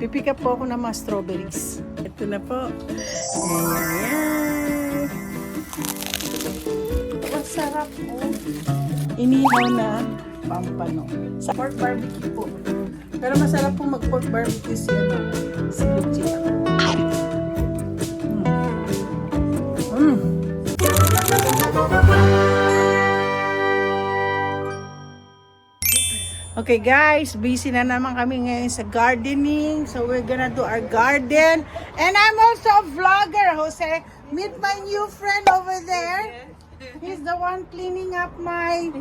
Pipick up po ako ng mga strawberries. Ito na po. Ayan. Ang sarap po. Inihaw na pampano. Sa pork barbecue po. Pero masarap po mag-pork barbecue si Lucia. Okay guys, busy na naman kami ngayon sa gardening. So we're gonna do our garden. And I'm also a vlogger, Jose. Meet my new friend over there. He's the one cleaning up my...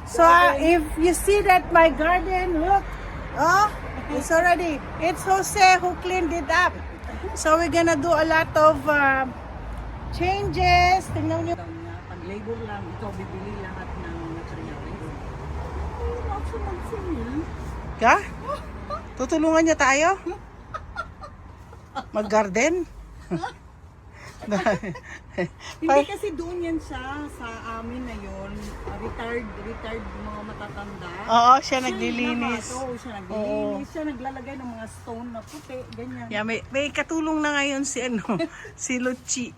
So if you see that my garden, look. Oh, it's already. It's Jose who cleaned it up. So we're gonna do a lot of changes. Tingnan nyo. Pag-labor lang, ikaw bibili lahat ng materials. Ka? Tutulungan niya tayo? Mag-garden? Hindi kasi doon yan siya sa amin na yun. Retired mga matatanda. Oo, siya naglilinis. Siya naglilinis. Siya naglalagay ng mga stone na puti, ganyan. Yeah, may katulong na ngayon si si Luchi.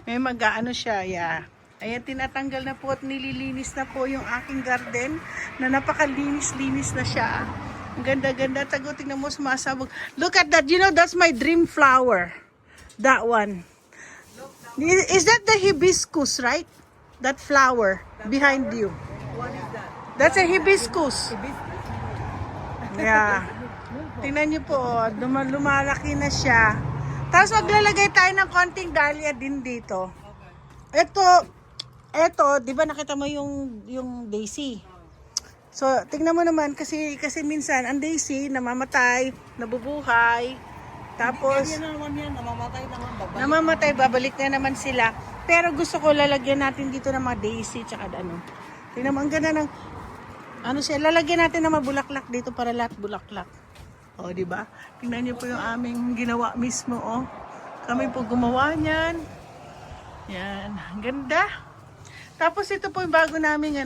May mag-aano siya, yeah. Ayan, tinatanggal na po at nililinis na po yung aking garden na napakalinis-linis na siya. Ang ganda-ganda. Tingnan mo, sumasabog. Look at that. You know, that's my dream flower. That one. Is that the hibiscus, right? That flower behind you. What is that? That's a hibiscus. Yeah. Tingnan niyo po, lumalaki na siya. Tapos maglalagay tayo ng konting dahlia din dito. Ito, 'di ba nakita mo yung daisy? So, tingnan mo naman kasi minsan ang daisy namamatay, nabubuhay. Tapos namamatay, babalik na naman sila. Pero gusto ko lalagyan natin dito ng mga daisy tsaka ano. Tingnan mo, ang ganda ng siya, lalagyan natin ng mga bulaklak dito para lahat bulaklak. O, di ba? Tingnan niyo po yung aming ginawa mismo, oh. Kami po gumawa niyan. Yan, ang ganda. Tapos ito po yung bago naming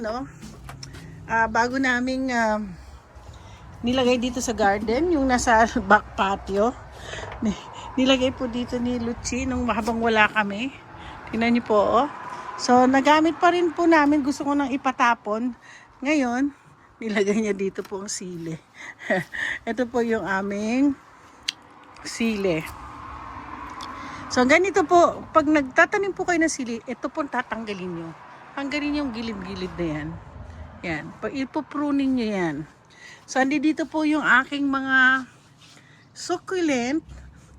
nilagay dito sa garden, yung nasa back patio. Nilagay po dito ni Luchi nung habang wala kami. Tingnan niyo po, oh. So, nagamit pa rin po namin. Gusto ko nang ipatapon. Ngayon, nilagay niya dito po ang sili. Ito po yung aming sili. So, ganito po. Pag nagtatanim po kayo ng sili, ito po tatanggalin nyo. Tanggalin yung gilid-gilid na yan. Yan. Ipopruning nyo yan. So, dito po yung aking mga succulent.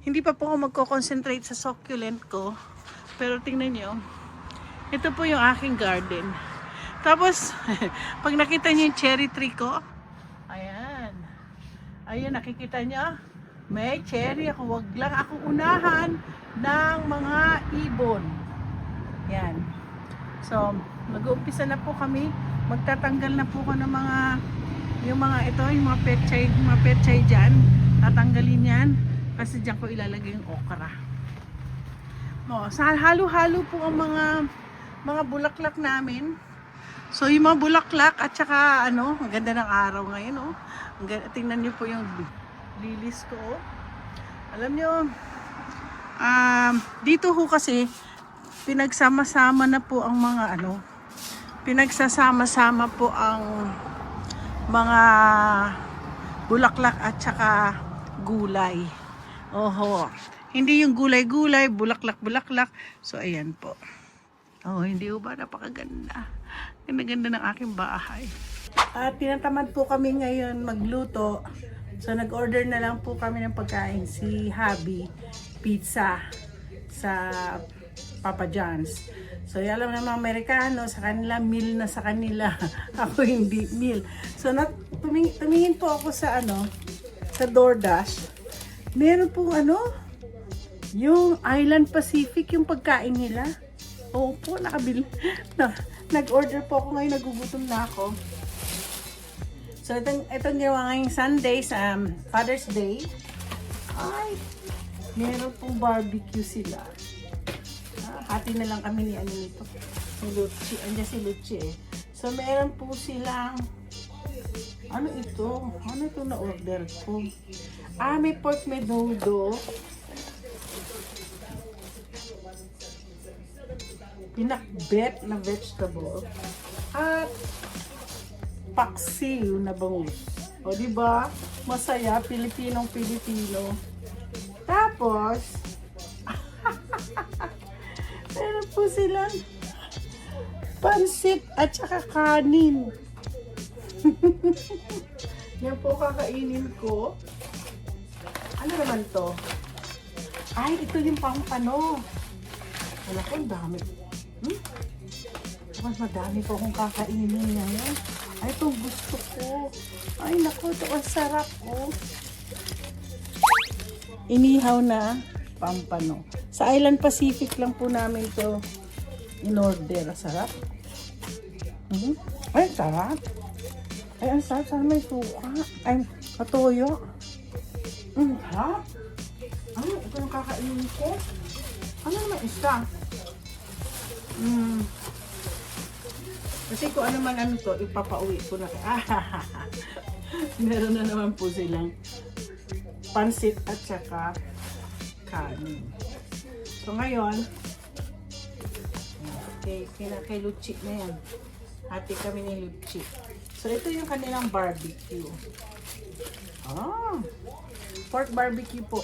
Hindi pa po ako magko-concentrate sa succulent ko. Pero tingnan nyo. Ito po yung aking garden. Tapos, pag nakita nyo yung cherry tree ko, ayan. Ayan, nakikita nyo. May cherry ako. Wag lang ako unahan ng mga ibon. Yan. So, mag-uumpisa na po kami. Magtatanggal na po ko ng yung mga petchay dyan. Tatanggalin yan. Kasi dyan ko ilalagay yung okra. O, sa halo-halo po ang mga bulaklak namin. So, yung mga bulaklak at saka ang ganda ng araw ngayon, oh. Tingnan niyo po yung lilis ko, oh. Alam niyo, dito ho kasi pinagsama-sama na po ang mga pinagsasama-sama po ang mga bulaklak at saka gulay. Oho. Hindi yung gulay-gulay, bulaklak-bulaklak. So, ayan po. Oh, hindi ba napakaganda? Ganda-ganda ng aking bahay. At tinatamad po kami ngayon magluto. So, nag-order na lang po kami ng pagkain. Si Habi, pizza sa Papa John's. So, alam na mga Amerikano, sa kanila, meal na sa kanila. Ako hindi meal. So, tumingin po ako sa sa DoorDash. Meron pong yung Island Pacific, yung pagkain nila. Oo po, nakabili. Nag-order po ako ngayon, nagugutom na ako. So, itong ginawa ngayong Sunday sa Father's Day. Ay, meron pong barbecue sila. Hati na lang kami ni nito. Si Luchi. Andiyan si Luchi eh. So, meron po silang Ano ito? Ano ito na order ko? Ah, may pork menudo. Pinakbet na vegetable. At paksiw na bangus. O, di ba? Masaya, Pilipinong-Pilipino. Tapos, meron po silang pansit at saka kanin. Yan po kakainin ko. Ano naman to? Ay, ito yung pampano. Wala ko, ang dami. Mas madami po akong kakainin ngayon. Ay, itong gusto ko. Ay, naku, ito ang sarap ko. Inihaw na pampano. Sa Island Pacific lang po namin to in order. Sarap. Ay, sarap. Ay, ang sarap. Sana may suka. Ay, katoyo. Sarap. Ay, ito yung kakainin ko. Ano naman isa? Kasi kung ano man ano to, ipapauwi ko na. Meron na naman po silang pansit at saka kanin. So ngayon, kay Luchi na yan. Hati kami ni Luchi. So ito yung kanilang barbecue. Pork barbecue po.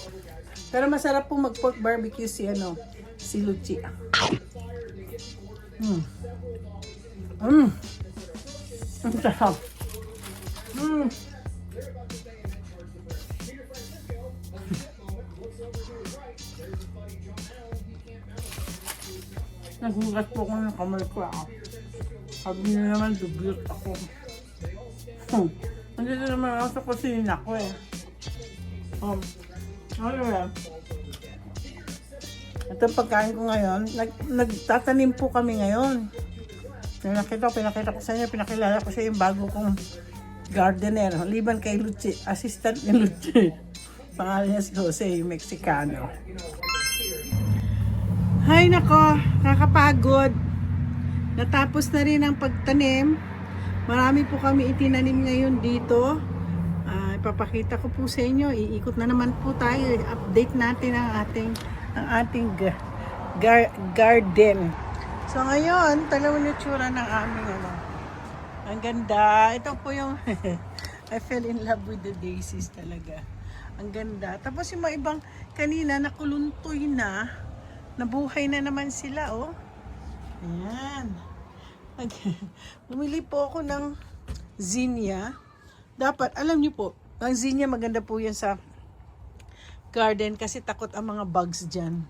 Pero masarap po mag pork barbecue si Luchi. Ang sarap. Nagugat po ko ng kamay ko. Sabi na naman, dugyot ako. Nandito naman ako sa kusina ko eh. Ano yan? Ito ang pagkain ko ngayon. Nagtatanim po kami ngayon. Pinakita ko sa inyo, pinakilala ko sa yung bago kong gardener. Liban kay Luchi, assistant ni Luchi. Pangalan niya si Jose, yung Mexicano. Hay nako, nakapagod. Natapos na rin ang pagtanim. Marami po kami itinanim ngayon dito. Ipapakita ko po sa inyo. Iikot na naman po tayo. Update natin ang ating garden. So ngayon, talagang yung tsura ng aming Ang ganda. Ito po yung I fell in love with the daisies talaga. Ang ganda. Tapos yung mga ibang kanina nakuluntoy na. Nabuhay na naman sila, oh. Ayan. Bumili po ako ng zinnia. Dapat, alam niyo po, ang zinnia maganda po yan sa garden kasi takot ang mga bugs dyan.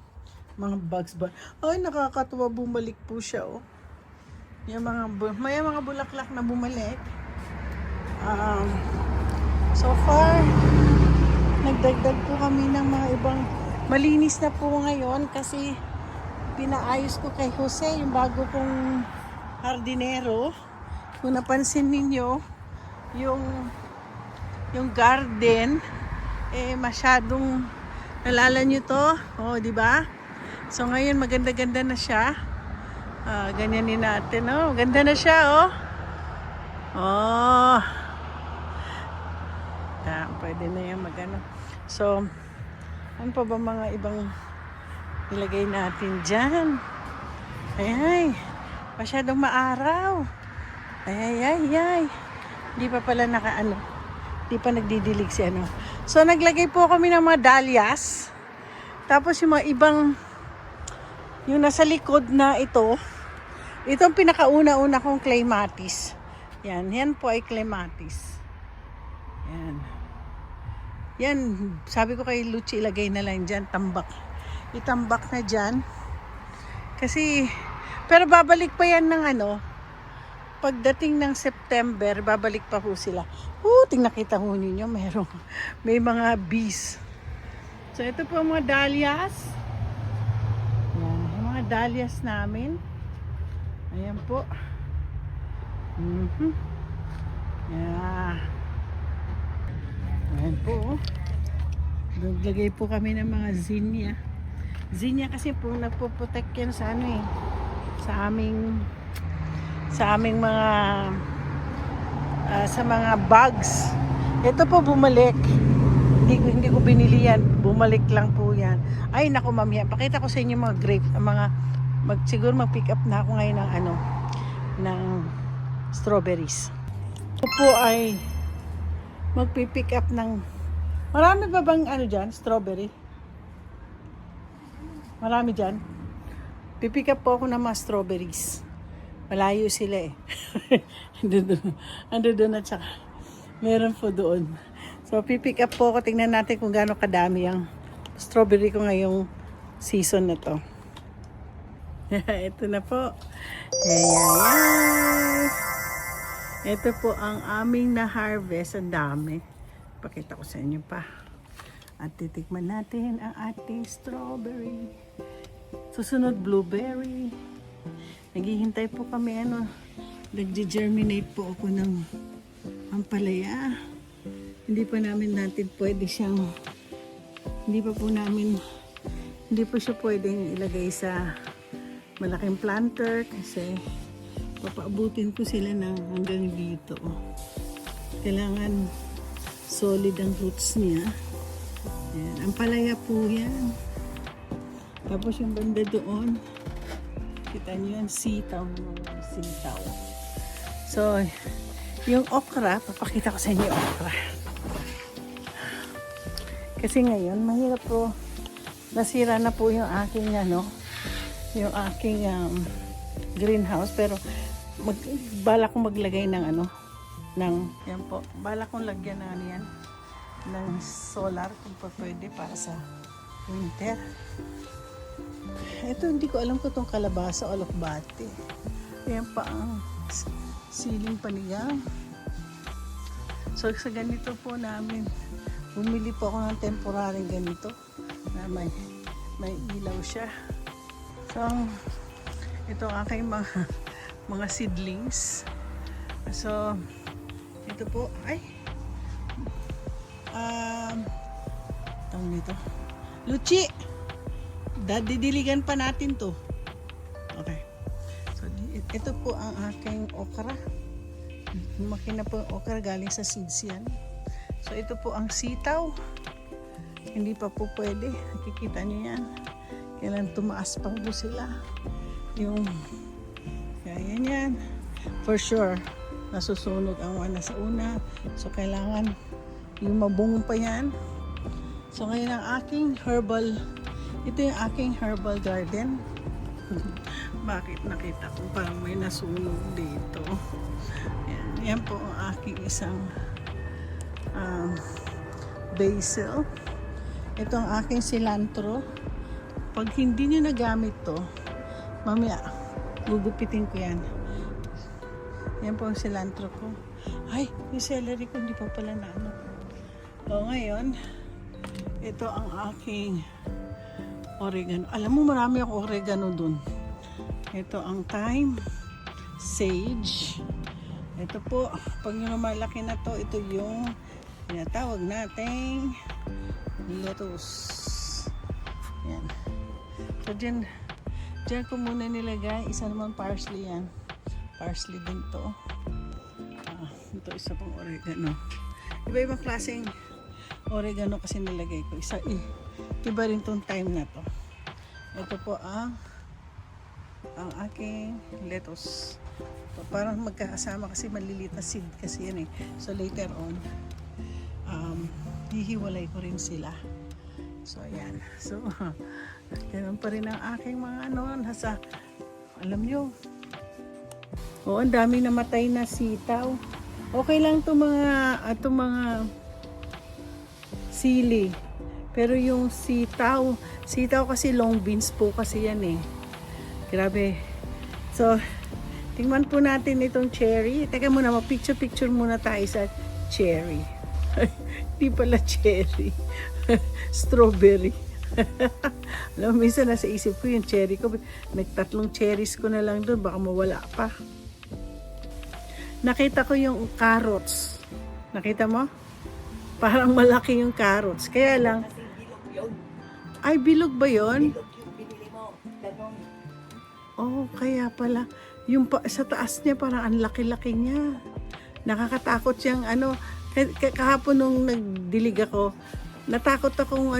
Mga bugs ba? Ay, nakakatuwa, bumalik po siya, oh. May mga bulaklak na bumalik. So far, nagdagdag po kami ng mga ibang malinis na po ngayon kasi pinaayos ko kay Jose yung bago kong hardinero. Kung napansin ninyo, yung garden masyadong nalala nyo to, di ba? So ngayon maganda-ganda na siya. Ganyanin natin, oh. Ganda na siya, oh. Pwede na yan magano. So, ano pa ba mga ibang ilagay natin dyan? Ay, masyadong maaraw. Ay. Hindi pa pala hindi pa nagdidilig si ano. So, naglagay po kami ng mga dahlias. Tapos yung mga ibang, yung nasa likod na itong pinakauna-una kong clematis. Yan po ay clematis. Yan, sabi ko kay Luchi, ilagay na lang dyan, tambak. Itambak na dyan. Kasi, pero babalik pa yan ng pagdating ng September, babalik pa po sila. Nakita ho ninyo, may mga bees. So, ito po ang mga dahlias. Yan, yung mga dahlias namin. Ayan po. Yeah. Ayan po. Naglagay po kami ng mga zinnia. Zinnia kasi po nagpo-protect yan sa sa aming mga sa mga bags. Ito po bumalik. Hindi ko binili yan. Bumalik lang po yan. Ay naku ma'am yan. Pakita ko sa inyo mga grapes. Siguro mag-pick up na ako ngayon ng strawberries. Ito po ay magpipick up ng marami ba bang dyan? Strawberry? Marami dyan? Pipick up po ako ng mga strawberries. Malayo sila eh. Ando doon at saka meron po doon. So pipick up po ako. Tingnan natin kung gaano kadami ang strawberry ko ngayong season na to. Ito na po. Ayan. Ito po ang aming na-harvest. Ang dami. Pakita ko sa inyo pa. At titikman natin ang ating strawberry. Susunod, blueberry. Naghihintay po kami, nag-germinate po ako ng ampalaya. Hindi pa natin pwede siyang, hindi po siya pwedeng ilagay sa malaking planter kasi papaabutin ko sila ng hanggang dito. Kailangan solid ang roots niya. Ayan, ampalaya po yan. Tapos yung banda doon, kita nyo yan, sitaw. So, yung okra, papakita ko sa inyo yung okra. Kasi ngayon, mahirap po, nasira na po yung aking, greenhouse. Pero, bala kong maglagay ng yan po, bala kong lagyan ng solar kung pwede para sa winter. Ito, hindi ko alam kung itong kalabasa o alokbate. Ayan pa ang siling panigang. So, sa ganito po namin, bumili po ako ng temporary ganito na may ilaw siya. So, ito ang aking mga seedlings. So, ito po, tawag nito, Luchi! Didiligan pa natin to. Okay. So, ito po ang aking okra. Lumaki na po yung okra, galing sa seeds yan. So, ito po ang sitaw. Hindi pa po pwede. Nakikita nyo yan. Kailan tumaas pa po sila. Yan yan. For sure, nasusunog ang una sa una. So, kailangan yung mabungo pa yan. So, ngayon ang aking ito yung aking herbal garden. Bakit nakita ko parang may nasunog dito. Yan po ang aking isang basil. Ito ang aking cilantro. Pag hindi nyo nagamit to, mamaya gugupitin ko yan. Yan po ang cilantro ko. Ay, yung celery ko hindi pa pala na ngayon, ito ang aking oregano. Alam mo, marami akong oregano dun. Ito ang thyme, sage. Ito po, pag yung malaki na to, ito yung tinatawag nating lettuce. Yan. So, dyan ko muna nilagay. Isa naman parsley yan. Parsley din to. Ito isa pang oregano. Iba-ibang klaseng oregano kasi nilagay ko. Iba rin tong time na to. Ito po ang aking lettuce. So, parang magkakasama kasi maliliit na seed kasi yan eh. So later on, hihiwalay ko rin sila. So ayan. So, ganun pa rin ang aking mga alam nyo. Ang dami namatay na sitaw. Okay lang itong mga sili. Pero yung sitaw kasi long beans po kasi yan eh. Grabe. So, tingnan po natin itong cherry. Teka muna, mag-picture muna tayo sa cherry. Hindi pala cherry. Strawberry. Alam mo, minsan nasa isip ko yung cherry ko. Nagtatlong cherries ko na lang doon. Baka mawala pa. Nakita ko yung carrots. Nakita mo? Parang malaki yung carrots. Kaya lang, ay, bilog ba yun? Bilog yung binili mo. Ganon. Oh, kaya pala. Yung sa taas niya, parang ang laki-laki niya. Nakakatakot siyang ano, kahapon nung nagdilig ako, natakot akong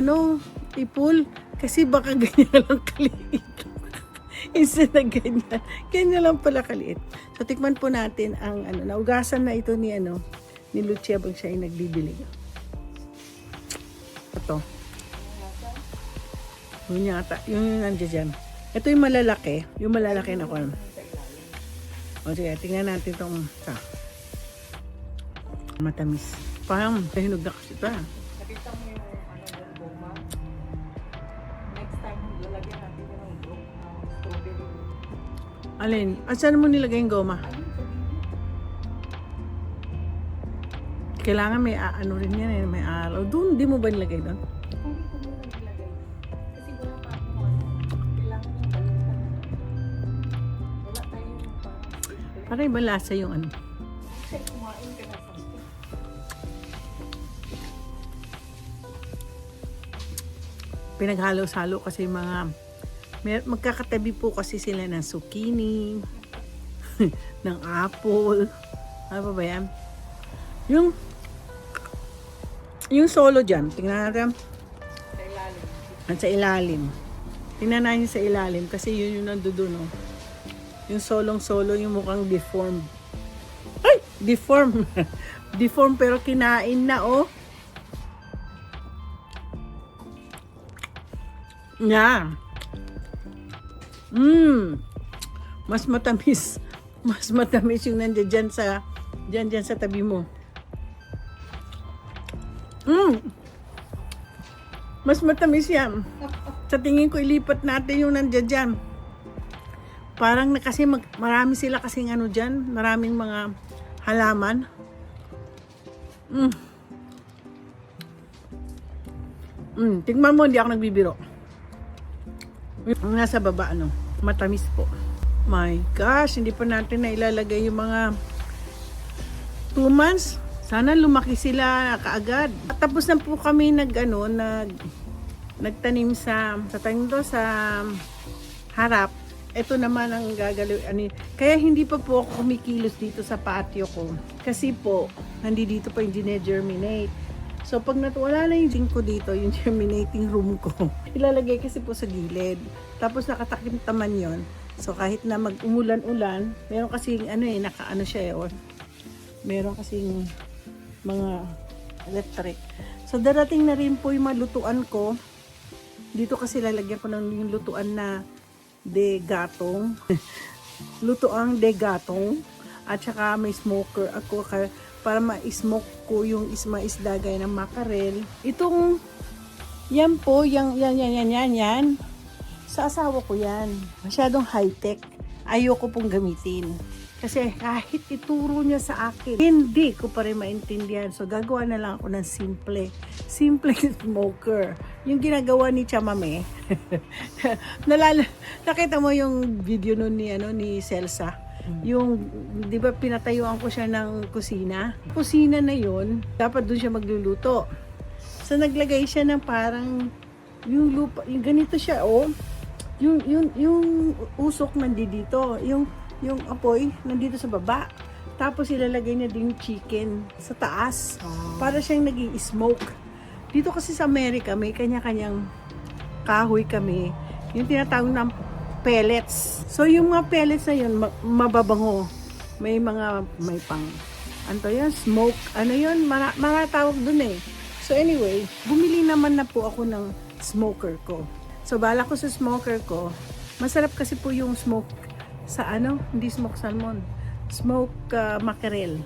ipul kasi baka ganyan lang kaliit. Instead na ganyan lang pala kaliit. So tikman po natin ang naugasan na ito ni Lucia pag siya ay nagdidilig. Ito. Yun yata, yung nandiyan dyan. Ito yung malalaki na kwan. O sige, tingnan natin itong matamis. Parang kahinog na kasi ito. Nakita mo yung yung goma? Next time, lalagyan natin yung strawberry. Alin? Saan mo nilagay yung goma? Ayun, sabihin. Kailangan may rin yan eh, may araw. Doon, di mo ba nilagay doon? Hindi ko muna nilagay. Kasi wala pa ako kailangan yung balitan. Wala tayong parang Para iba lasa yung Kasi kumain ka na sa stick. Pinaghalo-salo kasi magkakatabi po kasi sila ng zucchini, ng apple. Ano pa ba yan? Yung solo dyan, tingnan natin. Sa ilalim. At sa ilalim. Tingnan natin sa ilalim kasi yun yung nandoon, no? Yung solong-solo, yung mukhang deformed. Ay! Deformed. Deformed pero kinain na, oh. Yan. Mas matamis. Mas matamis yung nandiyan dyan sa tabi mo. Mas matamis yan. Sa tingin ko, ilipat natin yung nandiyan dyan. Parang kasi marami sila kasing dyan. Maraming mga halaman. Tingnan mo, hindi ako nagbibiro. Ang nasa baba, matamis po. My gosh, hindi pa natin na ilalagay yung mga 2 months. Sana lumaki sila kaagad. Tapos na po kami nagtanim sa harap. Ito naman ang gagawin. Kaya hindi pa po ako kumikilos dito sa patio ko. Kasi po, hindi dito pa yung gine-germinate. So pag wala na yung zinc ko dito, yung germinating room ko, ilalagay kasi po sa gilid. Tapos nakatakip taman yon. So kahit na mag-umulan-ulan, meron kasing nakaano siya or meron kasing mga electric. So darating na rin po yung malutuan ko. Dito kasi lalagyan ko ng yung lutuan na de gatong. Lutuang de gatong. At saka may smoker ako para ma-smoke ko yung isda gaya ng mackerel. Itong yan po, yan. Sa asawa ko yan. Masyadong high-tech. Ayoko pong gamitin. Kasi kahit ituro niya sa akin, hindi ko pa rin maintindihan. So gagawa na lang ako ng simple smoker. Yung ginagawa ni Chamame. Nakita mo yung video nun ni Celsa? Yung, di ba pinatayuan ko siya ng kusina? Kusina na yon, dapat doon siya magluluto. So naglagay siya ng parang yung lupa, yung ganito siya, oh. Yung usok nandito, yung apoy nandito sa baba. Tapos ilalagay niya din yung chicken sa taas. Para siyang nag-i-smoke. Dito kasi sa Amerika, may kanya-kanyang kahoy kami. Yung tinatawag ng pellets. So yung mga pellets na yun, mababango. May pang, smoke. Maratawag dun eh. So anyway, bumili naman na po ako ng smoker ko. So bala ko sa smoker ko, masarap kasi po yung smoke sa hindi smoke salmon. Smoke mackerel.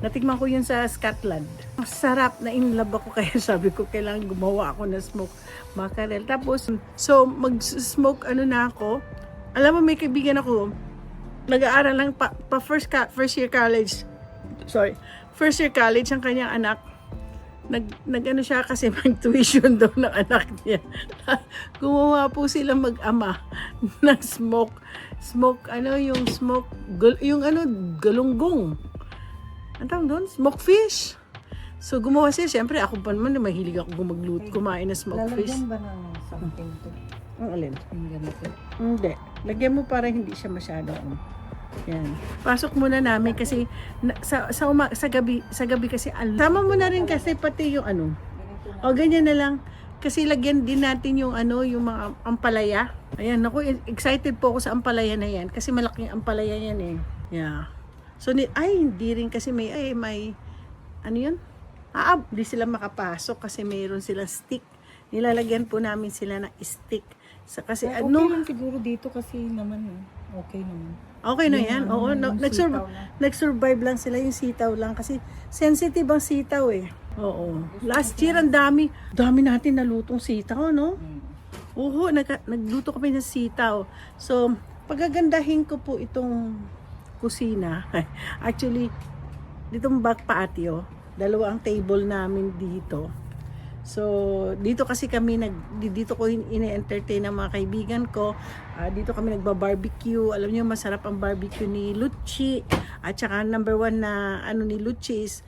Natikman ko yun sa Scotland. Masarap, na in love ako kaya sabi ko kailangan gumawa ako ng smoke mackerel. Tapos, so mag-smoke na ako. Alam mo, may kaibigan ako, nag-aaral lang pa first year college. First year college ang kanyang anak. Nag siya kasi mag-tuition daw ng anak niya. Gumawa po sila mag-ama ng smoke, galunggong. Ang tawag doon? Smoke fish. So, gumawa siya. Siyempre, ako pa naman, mahilig ako kumain na smoke fish. Lalagyan ba ng something to? Ang alin? Yung ganito. Hindi. Lagyan mo para hindi siya masyado. Yan. Pasok muna namin kasi sa gabi kasi sama mo na rin kasi pati yung ano. Ganito na. O ganyan na lang. Kasi lagyan din natin yung ano, yung mga ampalaya. Ayan, naku, excited po ako sa ampalaya na yan kasi malaking ampalaya yan eh. Yeah. So hindi rin kasi may ano yun? Di sila makapasok kasi mayroon silang stick. Nilalagyan po namin sila ng stick. Kasi Okay ano, lang siguro dito kasi naman okay naman. okay na yan. Oo, yung sitaw na. nag-survive lang sila yung sitaw lang kasi sensitive ang sitaw eh. Oo. Last year ang dami natin nalutong sitaw, no? Oo, nagluto kami ng sitaw. So, pagagandahin ko po itong kusina. Actually, ditong back patio, dalawa ang table namin dito. So, dito kasi kami dito ko ine-entertain ang mga kaibigan ko. Dito kami nagba-barbecue. Alam niyo masarap ang barbecue ni Lucci. At saka number 1 na ano ni Lucci is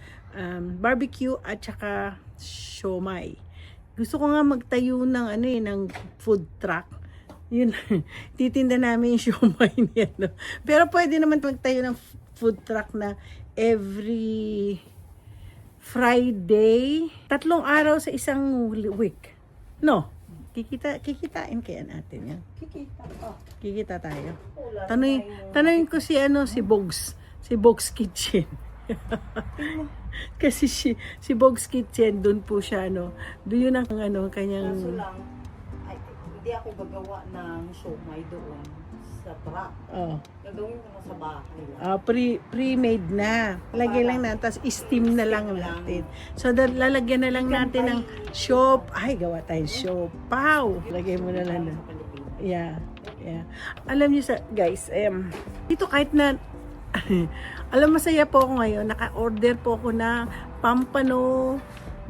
barbecue at saka siomai. Gusto ko nga magtayo ng ng food truck. Yun, titinda namin yung siomai niya. No? Pero pwede naman magtayo ng food truck na every Friday, 3 araw sa isang week. No, kikitain kaya natin yan. Kikita tayo. Tanungin ko si Bogs Kitchen. Kasi si Bogs Kitchen doon po siya doon yun ang kanyang Kaso lang, hindi ako gagawa ng siomai doon sa truck. Gagawin ko na sa bahay. Pre-made na. Lagay lang natin, tapos steam na lang natin. So, lalagyan na lang natin ng gawa tayong siopaw. Lagay mo na lang. Yeah. Alam niyo guys, dito kahit na masaya po ako ngayon, naka-order po ako na pampano,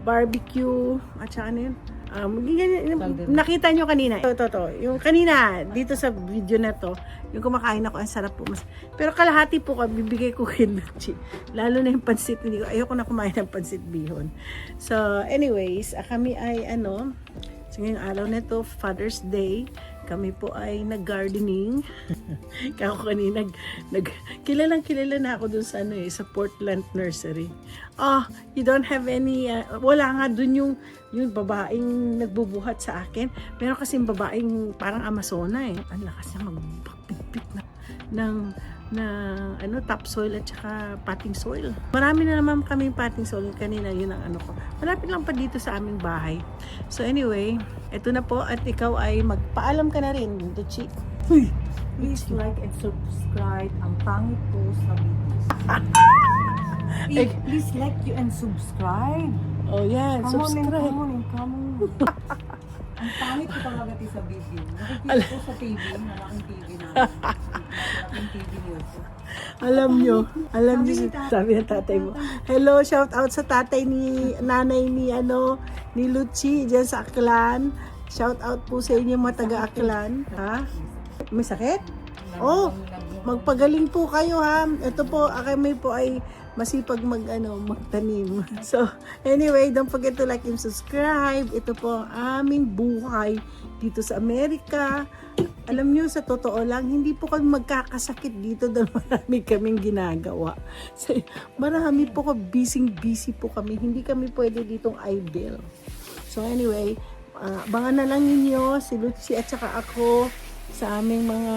barbecue, at saka ano yun? Nakita nyo kanina. Ito. Yung kanina, dito sa video na to, yung kumakain ako, ang sarap po. Pero kalahati po bibigay ko kay Lucci. Lalo na yung pansit. Ayoko na kumain ng pansit bihon. So, anyways, kami ay sa ngayong araw na to, Father's Day, kami po ay nag-gardening. Kako kanina, kilala na ako dun sa sa Portland Nursery. You don't have any, wala nga dun yung babaeng nagbubuhat sa akin. Meron kasing babaeng parang Amazona eh. Ang lakas niya magpagpipit na topsoil at saka potting soil. Marami na naman kaming potting soil kanina, yun ang ko. Malapit lang pa dito sa aming bahay. So anyway, eto na po at ikaw ay magpaalam ka na rin, Lucci. Please like and subscribe. Ang pangit po sa videos. Please like you and subscribe. Oh yan, subscribe. Come on. Ang pangit ko talaga sa video. Nakikita ko sa TV, malaking TV na. Malaking TV news. Alam nyo, sabi ng tatay mo. Hello, shout out sa tatay nanay ni Lucci dyan sa Aklan. Shout out po sa inyo mga taga-Aklan. Ha? May sakit? Oh, magpagaling po kayo ha. Ito po, kami po ay masipag magtanim. So, anyway, don't forget to like and subscribe. Ito po ang aming buhay dito sa Amerika. Alam nyo, sa totoo lang, hindi po kami magkakasakit dito dahil marami kaming ginagawa. So, marami po busy po kami. Hindi kami pwede ditong idle. So, anyway, abangan na lang ninyo si Lucci at saka ako sa aming mga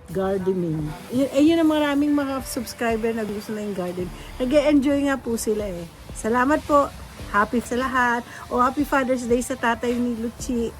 gardening. Yun ang maraming mga subscriber na gusto na yung garden. Nag-e-enjoy nga po sila eh. Salamat po. Happy sa lahat. Happy Father's Day sa tatay ni Lucci.